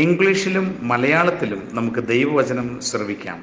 ഇംഗ്ലീഷിലും മലയാളത്തിലും നമുക്ക് ദൈവവചനം ശ്രവിക്കാം.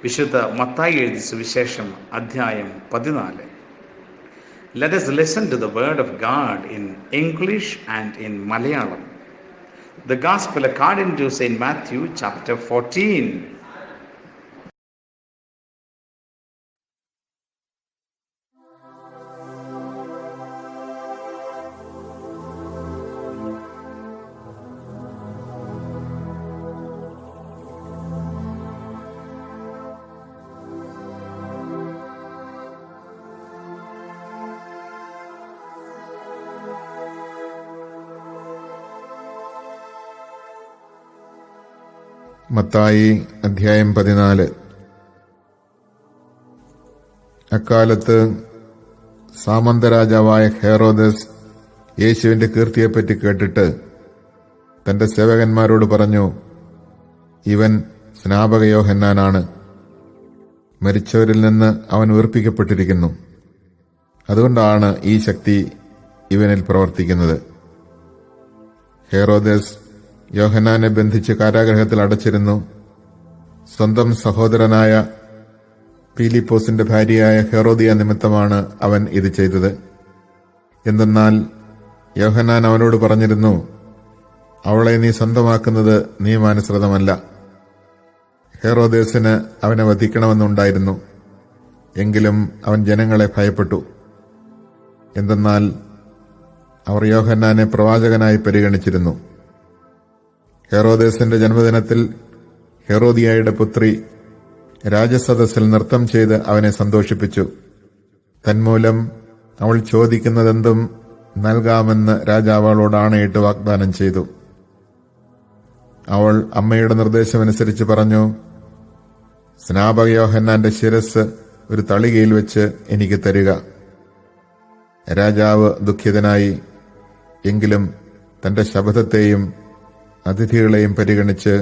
വിശുദ്ധ മത്തായി എഴുതിയ സുവിശേഷം അധ്യായം 14. Let us listen to the word of God in English and in Malayalam. The Gospel according to St. Matthew-Chapter-14. Mathai അധ്യായം 14. അക്കാലത്ത് സാമന്തരാജാവായ ഹെറോദസ് യേശുവിന്റെ കീർത്തിയെപ്പറ്റി കേട്ടിട്ട് തന്റെ സേവകന്മാരോട് പറഞ്ഞു, ഇവൻ സ്നാപക യോഹന്നാനാണ്. മരിച്ചവരിൽ നിന്ന് അവൻ ഉയർപ്പിക്കപ്പെട്ടിരിക്കുന്നു. അതുകൊണ്ടാണ് ഈ ശക്തി ഇവനിൽ പ്രവർത്തിക്കുന്നത്. ഹെറോദസ് യോഹന്നാനെ ബന്ധിച്ച് കാരാഗൃഹത്തിൽ അടച്ചിരുന്നു. സ്വന്തം സഹോദരനായ പീലിപ്പോസിന്റെ ഭാര്യയായ ഹെറോദിയ നിമിത്തമാണ് അവൻ ഇത് ചെയ്തത്. എന്തെന്നാൽ യോഹന്നാൻ അവനോട് പറഞ്ഞിരുന്നു, അവളെ നീ സ്വന്തമാക്കുന്നത് നിയമാനുസൃതമല്ല. ഹെറോദേസിന് അവനെ വധിക്കണമെന്നുണ്ടായിരുന്നു. എങ്കിലും അവൻ ജനങ്ങളെ ഭയപ്പെട്ടു. എന്തെന്നാൽ അവർ യോഹന്നാനെ പ്രവാചകനായി പരിഗണിച്ചിരുന്നു. ഹെറോദേസിന്റെ ജന്മദിനത്തിൽ ഹെറോദിയയുടെ പുത്രി രാജസദസ്സിൽ നൃത്തം ചെയ്ത് അവനെ സന്തോഷിപ്പിച്ചു. തന്മൂലം അവൾ ചോദിക്കുന്നതെന്തും നൽകാമെന്ന് രാജാവ് അവളോട് ആണയിട്ട് വാഗ്ദാനം ചെയ്തു. അവൾ അമ്മയുടെ നിർദ്ദേശമനുസരിച്ച് പറഞ്ഞു, സ്നാപക യോഹന്നാന്റെ ശിരസ് ഒരു തളികയിൽ വെച്ച് എനിക്ക് തരിക. രാജാവ് ദുഃഖിതനായി. എങ്കിലും തന്റെ ശപഥത്തെയും അതിഥികളെയും പരിഗണിച്ച്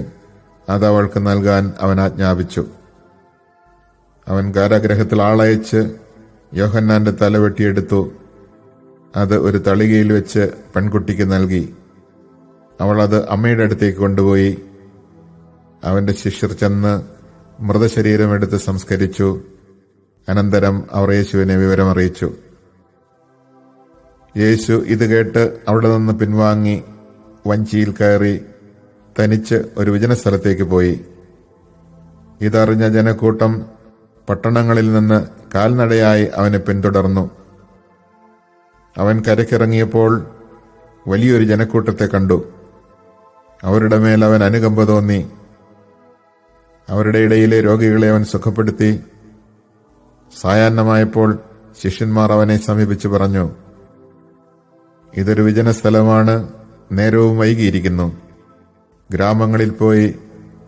അത് അവൾക്ക് നൽകാൻ അവൻ ആജ്ഞാപിച്ചു. അവൻ കാരാഗൃഹത്തിൽ ആളയച്ച് യോഹന്നാന്റെ തല വെട്ടിയെടുത്തു. അത് ഒരു തളികയിൽ വെച്ച് പെൺകുട്ടിക്ക് നൽകി. അവൾ അത് അമ്മയുടെ അടുത്തേക്ക് കൊണ്ടുപോയി. അവന്റെ ശിഷ്യർ ചെന്ന് മൃതശരീരം എടുത്ത് സംസ്കരിച്ചു. അനന്തരം അവർ യേശുവിനെ വിവരമറിയിച്ചു. യേശു ഇത് കേട്ട് അവിടെ നിന്ന് പിൻവാങ്ങി വഞ്ചിയിൽ കയറി തനിച്ച് ഒരു വിജനസ്ഥലത്തേക്ക് പോയി. ഇതറിഞ്ഞ ജനക്കൂട്ടം പട്ടണങ്ങളിൽ നിന്ന് കാൽനടയായി അവനെ പിന്തുടർന്നു. അവൻ കരക്കിറങ്ങിയപ്പോൾ വലിയൊരു ജനക്കൂട്ടത്തെ കണ്ടു. അവരുടെ മേൽ അവൻ അനുകമ്പ തോന്നി. അവരുടെ ഇടയിലെ രോഗികളെ അവൻ സുഖപ്പെടുത്തി. സായാഹ്നമായപ്പോൾ ശിഷ്യന്മാർ അവനെ സമീപിച്ചു പറഞ്ഞു, ഇതൊരു വിജനസ്ഥലമാണ്, നേരവും വൈകിയിരിക്കുന്നു. ഗ്രാമങ്ങളിൽ പോയി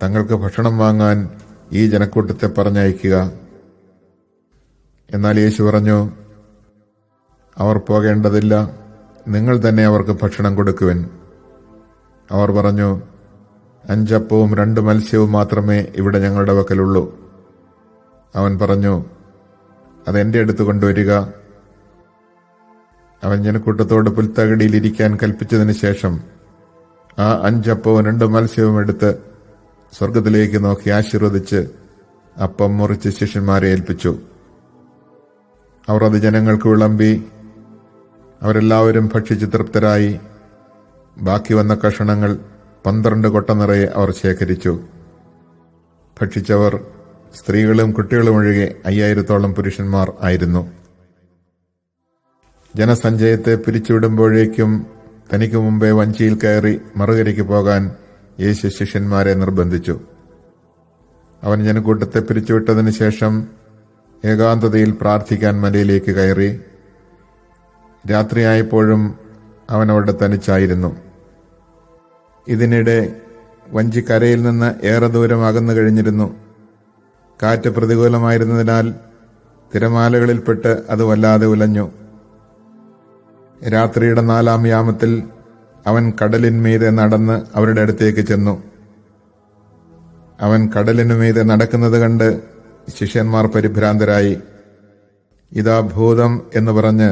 തങ്ങൾക്ക് ഭക്ഷണം വാങ്ങാൻ ഈ ജനക്കൂട്ടത്തെ പറഞ്ഞയക്കുക. എന്നാൽ യേശു പറഞ്ഞു, അവർ പോകേണ്ടതില്ല, നിങ്ങൾ തന്നെ അവർക്ക് ഭക്ഷണം കൊടുക്കുവിൻ. അവർ പറഞ്ഞു, 5 അപ്പവും 2 മത്സ്യവും മാത്രമേ ഇവിടെ ഞങ്ങളുടെ പക്കലുള്ളൂ. അവൻ പറഞ്ഞു, അതെന്റെ അടുത്ത് കൊണ്ടുവരിക. അവൻ ജനക്കൂട്ടത്തോട് പുൽത്തകടിയിൽ ഇരിക്കാൻ കൽപ്പിച്ചതിന് ശേഷം ആ 5 അപ്പവും 2 മത്സ്യവും എടുത്ത് സ്വർഗത്തിലേക്ക് നോക്കി ആശീർവദിച്ച് അപ്പം മുറിച്ച് ശിഷ്യന്മാരെ ഏൽപ്പിച്ചു. അവർ അത് ജനങ്ങൾക്ക് വിളമ്പി. അവരെല്ലാവരും ഭക്ഷിച്ച് തൃപ്തരായി. ബാക്കി വന്ന കഷണങ്ങൾ 12 കൊട്ട നിറയെ അവർ ശേഖരിച്ചു. ഭക്ഷിച്ചവർ സ്ത്രീകളും കുട്ടികളും ഒഴികെ 5000-ഓളം പുരുഷന്മാർ ആയിരുന്നു. ജനസഞ്ചയത്തെ പിരിച്ചുവിടുമ്പോഴേക്കും തനിക്ക് മുമ്പേ വഞ്ചിയിൽ കയറി മറുകരയ്ക്ക് പോകാൻ യേശു ശിഷ്യന്മാരെ നിർബന്ധിച്ചു. അവൻ ജനക്കൂട്ടത്തെ പിരിച്ചുവിട്ടതിനു ശേഷം ഏകാന്തതയിൽ പ്രാർത്ഥിക്കാൻ മലയിലേക്ക് കയറി. രാത്രിയായപ്പോഴും അവൻ അവിടെ തനിച്ചായിരുന്നു. ഇതിനിടെ വഞ്ചി കരയിൽ നിന്ന് ഏറെ ദൂരം അകന്നു കഴിഞ്ഞിരുന്നു. കാറ്റ് പ്രതികൂലമായിരുന്നതിനാൽ തിരമാലകളിൽപ്പെട്ട് അത് വല്ലാതെ ഉലഞ്ഞു. രാത്രിയുടെ 4-ാം യാമത്തിൽ അവൻ കടലിന്മീതെ നടന്ന് അവരുടെ അടുത്തേക്ക് ചെന്നു. അവൻ കടലിനുമീതെ നടക്കുന്നത് കണ്ട് ശിഷ്യന്മാർ പരിഭ്രാന്തരായി. ഇതാ ഭൂതം എന്ന് പറഞ്ഞ്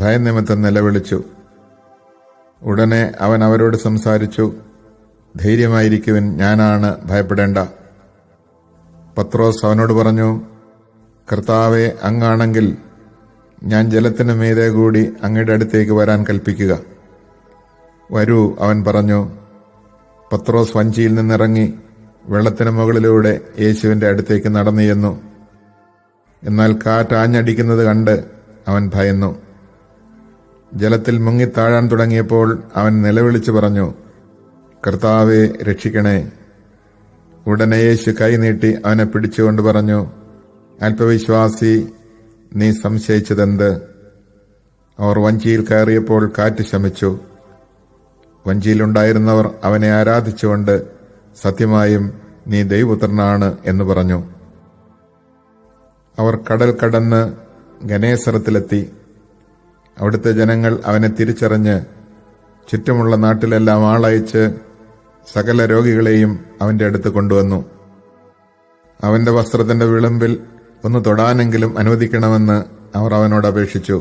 ഭയം ഉടനെ അവൻ അവരോട് സംസാരിച്ചു, ധൈര്യമായിരിക്കുവിൻ, ഞാനാണ്, ഭയപ്പെടേണ്ട. പത്രോസ് അവനോട് പറഞ്ഞു, കർത്താവേ, അങ്ങാണെങ്കിൽ ഞാൻ ജലത്തിന് മീതെ കൂടി അങ്ങയുടെ അടുത്തേക്ക് വരാൻ കൽപ്പിക്കുക. വരൂ, അവൻ പറഞ്ഞു. പത്രോസ് വഞ്ചിയിൽ നിന്നിറങ്ങി വെള്ളത്തിന് മുകളിലൂടെ യേശുവിന്റെ അടുത്തേക്ക് നടന്നു ചെന്നു. എന്നാൽ കാറ്റ് ആഞ്ഞടിക്കുന്നത് കണ്ട് അവൻ ഭയന്നു. ജലത്തിൽ മുങ്ങിത്താഴാൻ തുടങ്ങിയപ്പോൾ അവൻ നിലവിളിച്ചു പറഞ്ഞു, കർത്താവേ, രക്ഷിക്കണേ. ഉടനെ യേശു കൈ നീട്ടി അവനെ പിടിച്ചുകൊണ്ട് പറഞ്ഞു, അല്പവിശ്വാസി, നീ സംശയിച്ചതെന്ത്? അവർ വഞ്ചിയിൽ കയറിയപ്പോൾ കാറ്റ് ശമിച്ചു. വഞ്ചിയിലുണ്ടായിരുന്നവർ അവനെ ആരാധിച്ചുകൊണ്ട്, സത്യമായും നീ ദൈവപുത്രനാണ് എന്ന് പറഞ്ഞു. അവർ കടൽ കടന്ന് ഗനേസറത്തിലെത്തി. അവിടുത്തെ ജനങ്ങൾ അവനെ തിരിച്ചറിഞ്ഞ് ചുറ്റുമുള്ള നാട്ടിലെല്ലാം ആളയച്ച് സകല രോഗികളെയും അവന്റെ അടുത്ത് കൊണ്ടുവന്നു. അവന്റെ വസ്ത്രത്തിന്റെ വിളിമ്പിൽ ഒന്ന് തൊടാനെങ്കിലും അനുവദിക്കണമെന്ന് അവർ അവനോട് അപേക്ഷിച്ചു.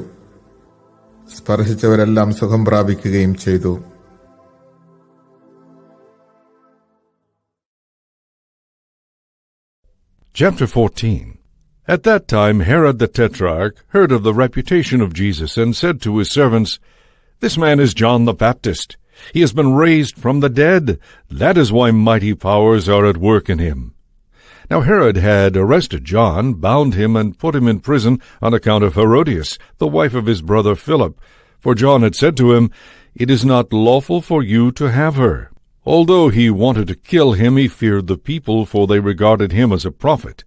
സ്പർശിച്ചവരെല്ലാം സുഖം പ്രാപിക്കുകയും ചെയ്തു. Chapter 14. At that time Herod the Tetrarch heard of the reputation of Jesus, and said to his servants, This man is John the Baptist. He has been raised from the dead. That is why mighty powers are at work in him. Now Herod had arrested John, bound him, and put him in prison on account of Herodias, the wife of his brother Philip. For John had said to him, It is not lawful for you to have her. Although he wanted to kill him, he feared the people, for they regarded him as a prophet.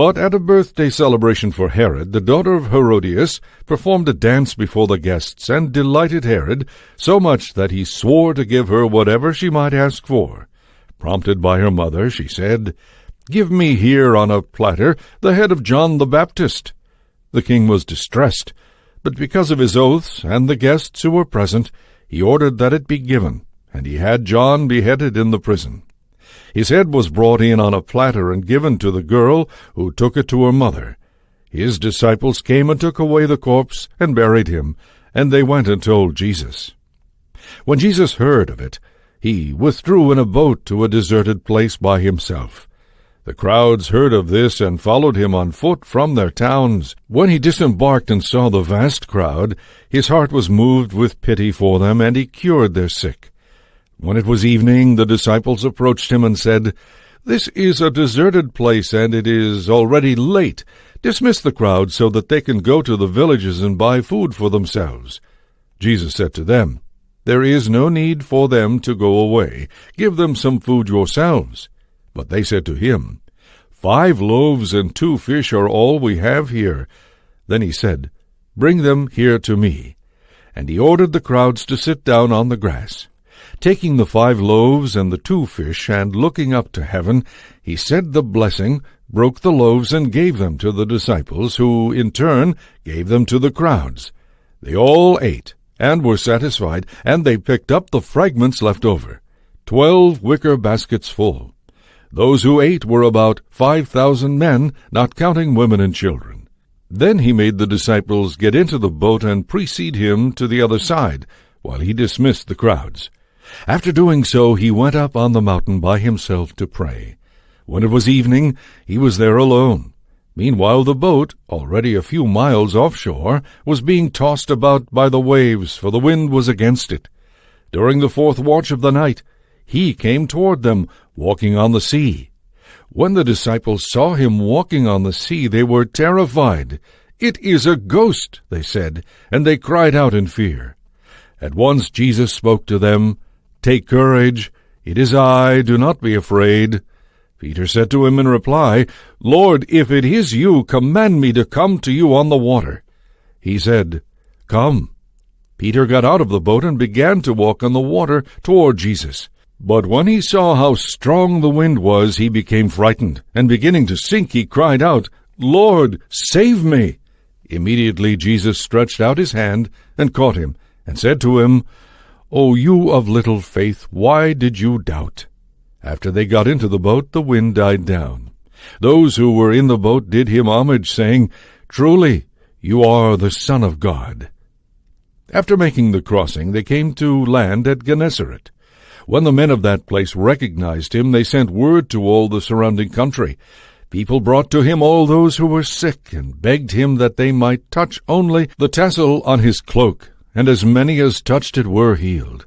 But at a birthday celebration for Herod, the daughter of Herodias performed a dance before the guests, and delighted Herod so much that he swore to give her whatever she might ask for. Prompted by her mother, she said, Give me here on a platter the head of John the Baptist. The king was distressed, but because of his oaths and the guests who were present, he ordered that it be given, and he had John beheaded in the prison. His head was brought in on a platter and given to the girl, who took it to her mother. His disciples came and took away the corpse and buried him, and they went and told Jesus. When Jesus heard of it, he withdrew in a boat to a deserted place by himself. The crowds heard of this and followed him on foot from their towns. When he disembarked and saw the vast crowd, his heart was moved with pity for them, and he cured their sick. When it was evening, the disciples approached him and said, This is a deserted place, and it is already late. Dismiss the crowd so that they can go to the villages and buy food for themselves. Jesus said to them, There is no need for them to go away. Give them some food yourselves. But they said to him, 5 loaves and 2 fish are all we have here. Then he said, Bring them here to me. And he ordered the crowds to sit down on the grass. Taking the 5 loaves and the 2 fish, and looking up to heaven, he said the blessing, broke the loaves, and gave them to the disciples, who in turn gave them to the crowds. They all ate, and were satisfied, and they picked up the fragments left over, 12 wicker baskets full. Those who ate were about 5,000 men, not counting women and children. Then he made the disciples get into the boat and precede him to the other side, while he dismissed the crowds. After doing so, he went up on the mountain by himself to pray. When it was evening, he was there alone. Meanwhile the boat, already a few miles offshore, was being tossed about by the waves, for the wind was against it. During the 4th watch of the night, he came toward them, walking on the sea. When the disciples saw him walking on the sea, they were terrified. It is a ghost, they said, and they cried out in fear. At once Jesus spoke to them, Take courage, it is I, do not be afraid. Peter said to him in reply, Lord, if it is you, command me to come to you on the water. He said, Come. Peter got out of the boat and began to walk on the water toward Jesus. But when he saw how strong the wind was, he became frightened, and beginning to sink, he cried out, Lord, save me! Immediately Jesus stretched out his hand and caught him, and said to him, O you of little faith, why did you doubt? After they got into the boat, the wind died down. Those who were in the boat did him homage, saying, Truly, you are the Son of God. After making the crossing, they came to land at Gennesaret. When the men of that place recognized him, they sent word to all the surrounding country. People brought to him all those who were sick and begged him that they might touch only the tassel on his cloak, and as many as touched it were healed.